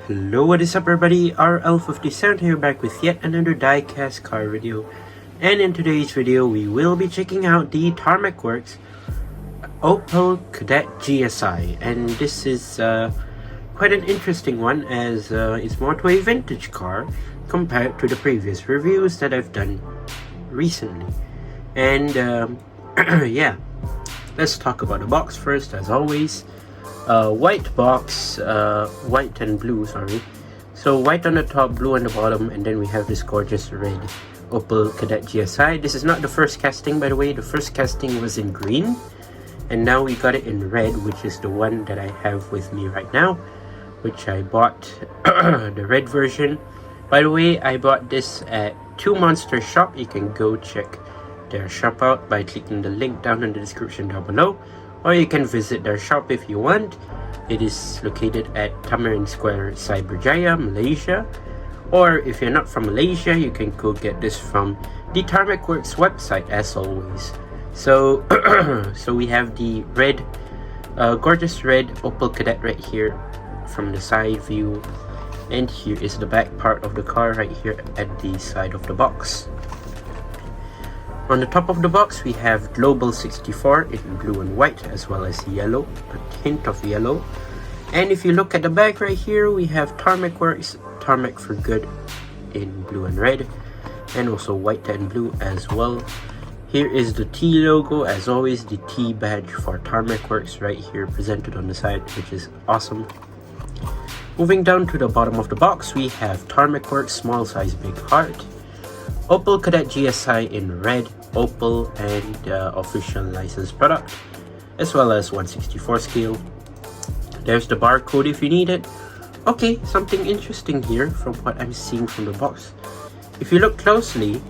Hello, what is up everybody, RL57 here, back with yet another diecast car video. And in today's video we will be checking out the Tarmac Works Opel Kadett GSi. And this is quite an interesting one, as it's more to a vintage car compared to the previous reviews that I've done recently. And yeah, let's talk about the box first, as always. White box, white and blue, sorry. So white on the top, blue on the bottom, and then we have this gorgeous red Opel Kadett GSi. This is not the first casting, by the way. The first casting was in green, and now we got it in red, which is the one that I have with me right now, which I bought the red version. By the way, I bought this at Two Monster Shop. You can go check their shop out by clicking the link down in the description down below, or you can visit their shop if you want. It is located at Tamarind Square, Cyberjaya, Malaysia. Or if you're not from Malaysia, you can go get this from the Tarmac Works website, as always. So so we have the red, gorgeous red Opel Kadett right here from the side view, and here is the back part of the car right here at the side of the box. On the top of the box, we have Global 64 in blue and white, as well as yellow, a hint of yellow. And if you look at the back right here, we have Tarmac Works, Tarmac for Good in blue and red, and also white and blue as well. Here is the T logo, as always, the T badge for Tarmac Works right here presented on the side, which is awesome. Moving down to the bottom of the box, we have Tarmac Works Small Size Big Heart, Opel Kadett GSi in red, Opel, and official licensed product, as well as 1/64 scale. There's the barcode if you need it. Okay, something interesting here from what I'm seeing from the box. If you look closely,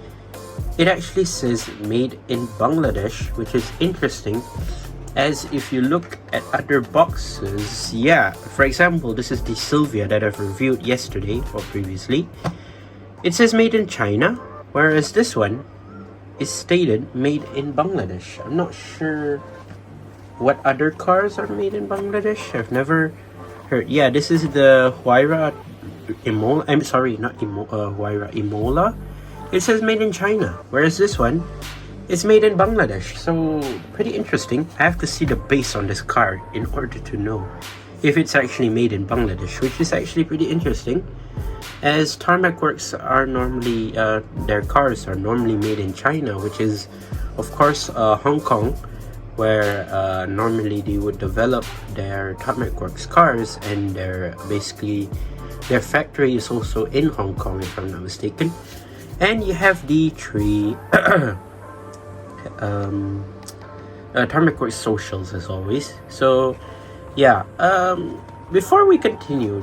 it actually says made in Bangladesh, which is interesting, as if you look at other boxes, yeah, for example, this is the Sylvia that I've reviewed yesterday or previously. It says made in China, whereas this one is stated made in Bangladesh. I'm not sure what other cars are made in Bangladesh. I've never heard. Yeah, this is the Huayra Imola. I'm sorry, not Huayra Imola. It says made in China, whereas this one is made in Bangladesh. So pretty interesting. I have to see the base on this car in order to know if it's actually made in Bangladesh, which is actually pretty interesting, as Tarmac Works are normally, their cars are normally made in China, which is of course Hong Kong, where normally they would develop their Tarmac Works cars, and their factory is also in Hong Kong, if I'm not mistaken. And you have the three Tarmac Works socials, as always. So yeah, before we continue,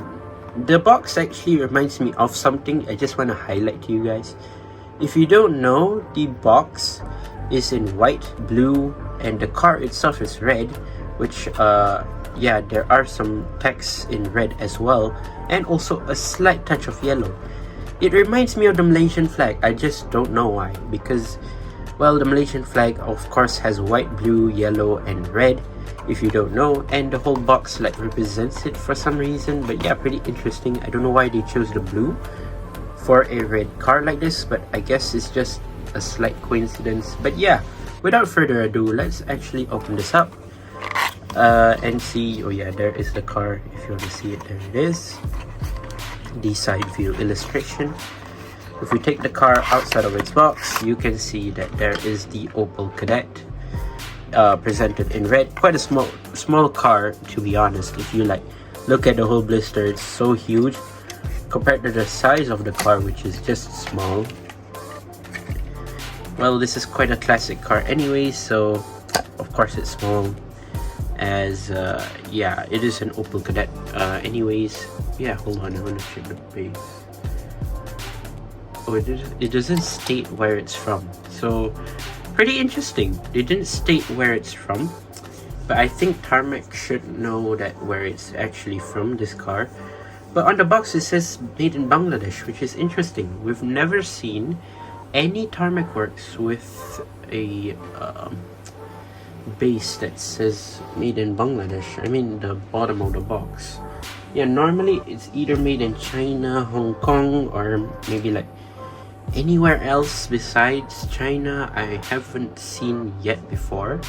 the box actually reminds me of something I just want to highlight to you guys. If you don't know, the box is in white, blue, and the car itself is red, which yeah, there are some text in red as well, and also a slight touch of yellow. It reminds me of the Malaysian flag. I just don't know why, because, well, the Malaysian flag of course has white, blue, yellow, and red, if you don't know, and the whole box like represents it for some reason. But yeah, pretty interesting. I don't know why they chose the blue for a red car like this, but I guess it's just a slight coincidence. But yeah, without further ado, let's actually open this up and see. Oh yeah, there is the car. If you want to see it, there it is, the side view illustration. If we take the car outside of its box, you can see that there is the Opel Kadett presented in red. Quite a small car, to be honest. If you like look at the whole blister, it's so huge compared to the size of the car, which is just small. Well, this is quite a classic car anyway, so of course it's small, as yeah, it is an Opel Kadett anyways. Yeah, hold on, I want to check the base. Oh, it doesn't state where it's from, so pretty interesting. They didn't state where it's from, but I think Tarmac should know that where it's actually from, this car. But on the box it says made in Bangladesh, which is interesting. We've never seen any Tarmac Works with a base that says made in Bangladesh. I mean the bottom of the box. Yeah, normally it's either made in China, Hong Kong, or maybe like anywhere else besides China. I haven't seen yet before,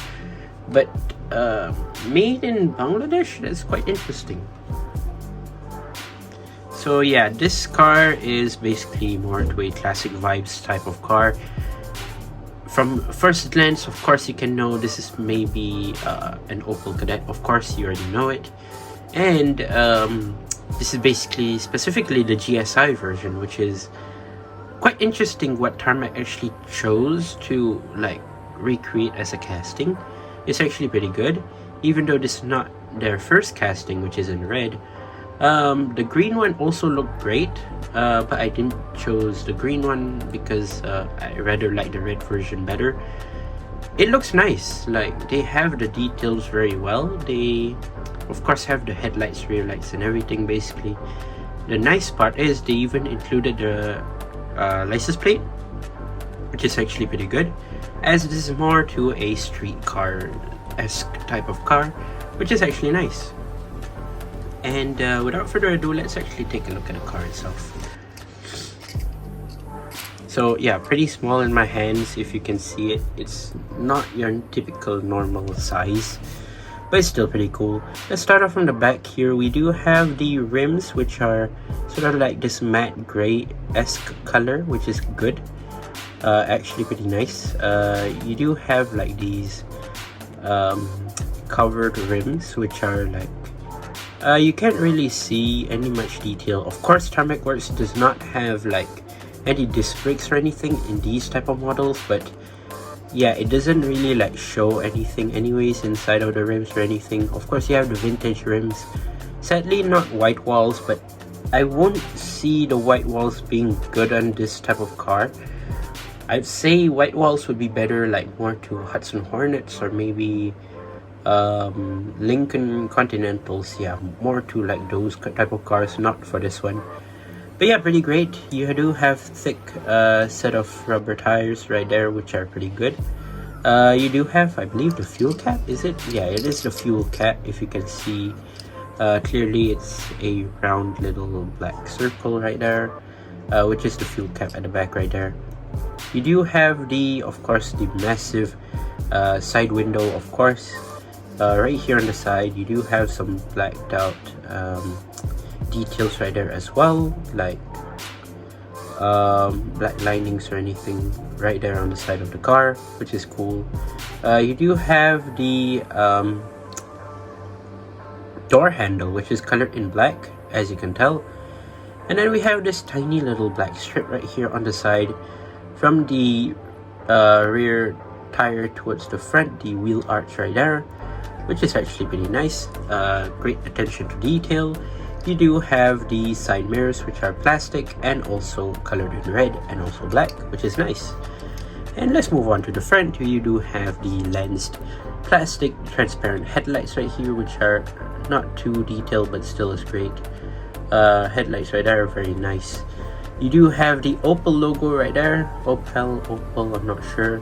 but made in Bangladesh, that's quite interesting. So yeah, this car is basically more to a classic vibes type of car. From first glance, of course, you can know this is maybe an Opel Kadett. Of course, you already know it. And this is basically specifically the GSi version, which is quite interesting what Tarmac actually chose to like recreate as a casting. It's actually pretty good, even though this is not their first casting, which is in red. The green one also looked great, but I didn't choose the green one because I rather like the red version better. It looks nice, like they have the details very well. They of course have the headlights, rear lights and everything basically. The nice part is they even included the license plate, which is actually pretty good, as this is more to a street car-esque type of car, which is actually nice. And without further ado, let's actually take a look at the car itself. So yeah, pretty small in my hands. If you can see it, it's not your typical normal size, but it's still pretty cool. Let's start off from the back here. We do have the rims, which are sort of like this matte gray-esque color, which is good. Actually pretty nice. You do have like these covered rims, which are like you can't really see any much detail. Of course, Tarmac Works does not have like any disc brakes or anything in these type of models, but yeah, it doesn't really like show anything anyways inside of the rims or anything. Of course, you have the vintage rims, sadly not white walls, but I won't see the white walls being good on this type of car. I'd say white walls would be better like more to Hudson Hornets or maybe Lincoln Continentals. Yeah, more to like those type of cars, not for this one. But yeah, pretty great. You do have thick set of rubber tires right there, which are pretty good. You do have, I believe, the fuel cap. Is it? Yeah, it is the fuel cap. If you can see clearly, it's a round little black circle right there, which is the fuel cap at the back right there. You do have of course, the massive side window, of course. Right here on the side, you do have some blacked out details right there as well, like black linings or anything right there on the side of the car, which is cool. You do have the door handle, which is colored in black, as you can tell. And then we have this tiny little black strip right here on the side from the rear tire towards the front, the wheel arch right there, which is actually pretty nice. Great attention to detail. You do have the side mirrors, which are plastic and also colored in red and also black, which is nice. And let's move on to the front. You do have the lensed plastic transparent headlights right here, which are not too detailed but still is great. Headlights right there, very nice. You do have the Opel logo right there. Opel, I'm not sure.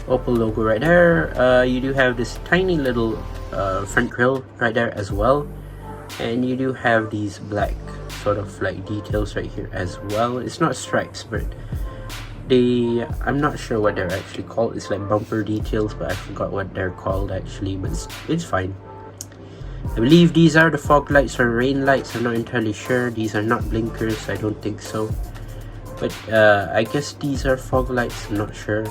Opel logo right there. You do have this tiny little front grille right there as well. And you do have these black sort of like details right here as well. It's not stripes, but I'm not sure what they're actually called. It's like bumper details, but I forgot what they're called actually, but it's fine. I believe these are the fog lights or rain lights. I'm not entirely sure. These are not blinkers, I don't think so, but I guess these are fog lights, I'm not sure.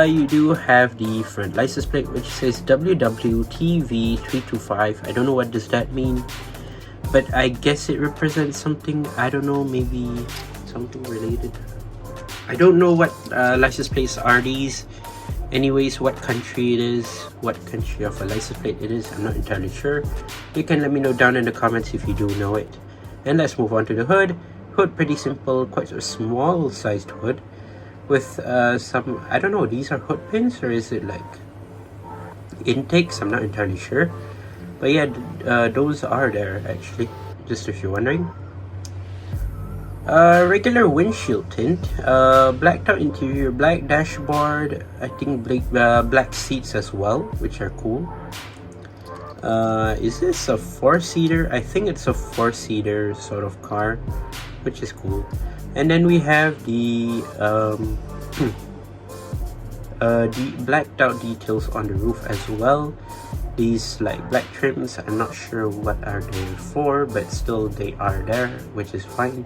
You do have the front license plate, which says WWTV325. I don't know what does that mean, but I guess it represents something. I don't know, maybe something related. I don't know what license plates are these. Anyways, what country it is, what country of a license plate it is, I'm not entirely sure. You can let me know down in the comments if you do know it. And let's move on to the hood. Hood, pretty simple, quite a small sized hood with some, I don't know, these are hood pins or is it like intakes? I'm not entirely sure, but yeah, those are there actually, just if you're wondering. Regular windshield tint, blacked out interior, black dashboard, I think black seats as well, which are cool. Is this a 4-seater? I think it's a 4-seater sort of car, which is cool. And then we have the blacked out details on the roof as well. These like black trims, I'm not sure what are they for, but still they are there, which is fine.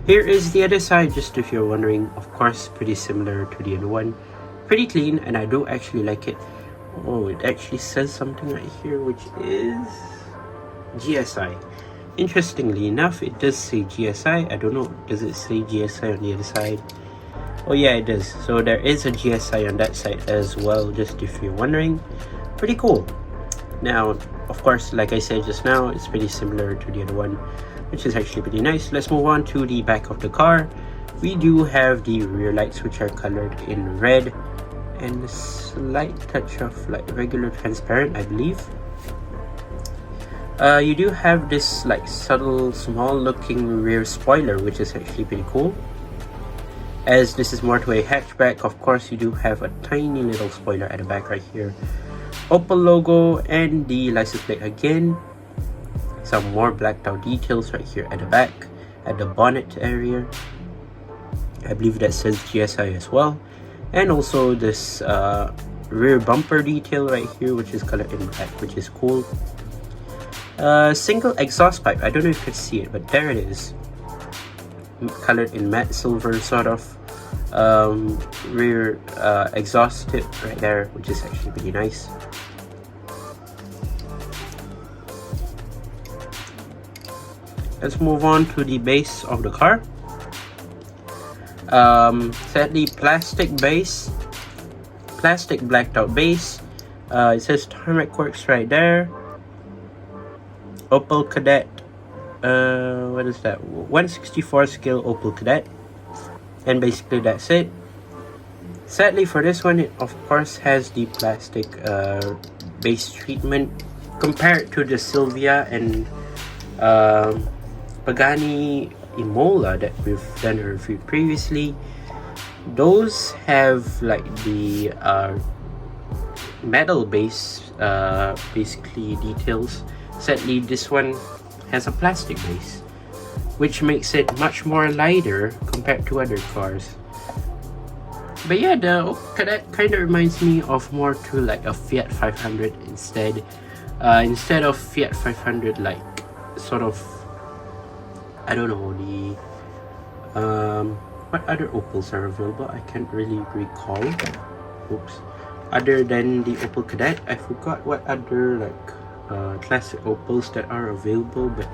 Here is the other side, just if you're wondering. Of course, pretty similar to the other one. Pretty clean, and I do actually like it. Oh, it actually says something right here, which is GSi. Interestingly enough, it does say GSi. I don't know, does it say GSi on the other side? Oh yeah, it does. So there is a GSi on that side as well, just if you're wondering. Pretty cool. Now, of course, like I said just now, it's pretty similar to the other one, which is actually pretty nice. Let's move on to the back of the car. We do have the rear lights, which are colored in red and a slight touch of like regular transparent, I believe. You do have this like subtle small looking rear spoiler, which is actually pretty cool. As this is more to a hatchback, of course you do have a tiny little spoiler at the back right here. Opel logo and the license plate again. Some more blacked out details right here at the back, at the bonnet area. I believe that says GSi as well. And also this rear bumper detail right here, which is colored in black, which is cool. Single exhaust pipe, I don't know if you can see it, but there it is, colored in matte silver sort of. Rear exhaust tip right there, which is actually pretty nice. Let's move on to the base of the car. Sadly, plastic blacked out base. It says Tarmac Works right there. Opel Kadett, what is that? 1/64 scale Opel Kadett. And basically that's it. Sadly for this one, it of course has the plastic base treatment compared to the Silvia and Pagani Imola that we've done a review previously. Those have like the metal base basically details. Sadly this one has a plastic base, which makes it much more lighter compared to other cars. But yeah, the Kadett kind of reminds me of more to like a Fiat 500 instead of Fiat 500, like sort of, I don't know, the what other Opels are available? I can't really recall. Oops. Other than the Opel Kadett, I forgot what other like classic Opels that are available, but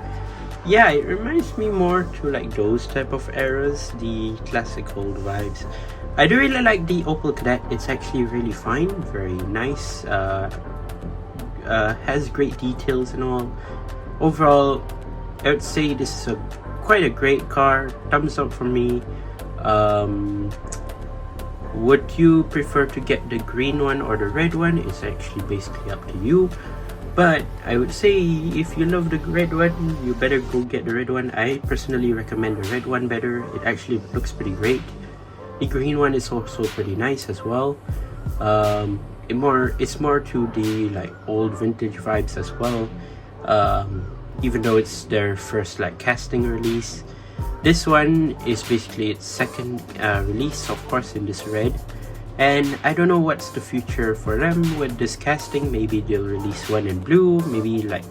yeah, it reminds me more to like those type of eras, the classic old vibes. I do really like the Opel Kadett. It's actually really fine, very nice, has great details and all. Overall, I would say this is quite a great car. Thumbs up for me. Would you prefer to get the green one or the red one? It's actually basically up to you. But I would say if you love the red one, you better go get the red one. I personally recommend the red one better. It actually looks pretty great. The green one is also pretty nice as well. It's more to the like old vintage vibes as well. Even though it's their first like casting release, this one is basically its second release, of course, in this red. And I don't know what's the future for them with this casting. Maybe they'll release one in blue, maybe like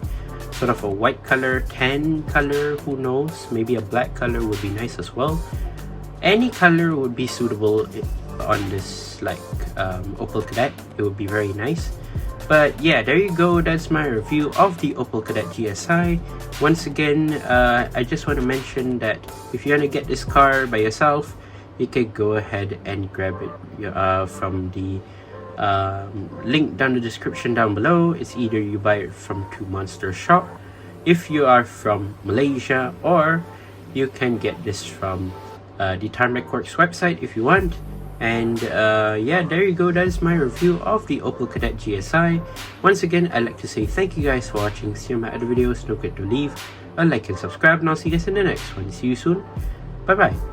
sort of a white color, tan color, who knows. Maybe a black color would be nice as well. Any color would be suitable on this like Opel Kadett. It would be very nice. But yeah, there you go. That's my review of the Opel Kadett GSi. Once again, I just want to mention that if you want to get this car by yourself, you can go ahead and grab it from the link down the description down below. It's either you buy it from Two Monster Shop if you are from Malaysia, or you can get this from the Tarmac Works website if you want. And yeah, there you go. That is my review of the Opel Kadett GSi. Once again, I'd like to say thank you guys for watching. See you in my other videos. Don't forget to leave a like and subscribe, and I'll see you guys in the next one. See you soon. Bye-bye.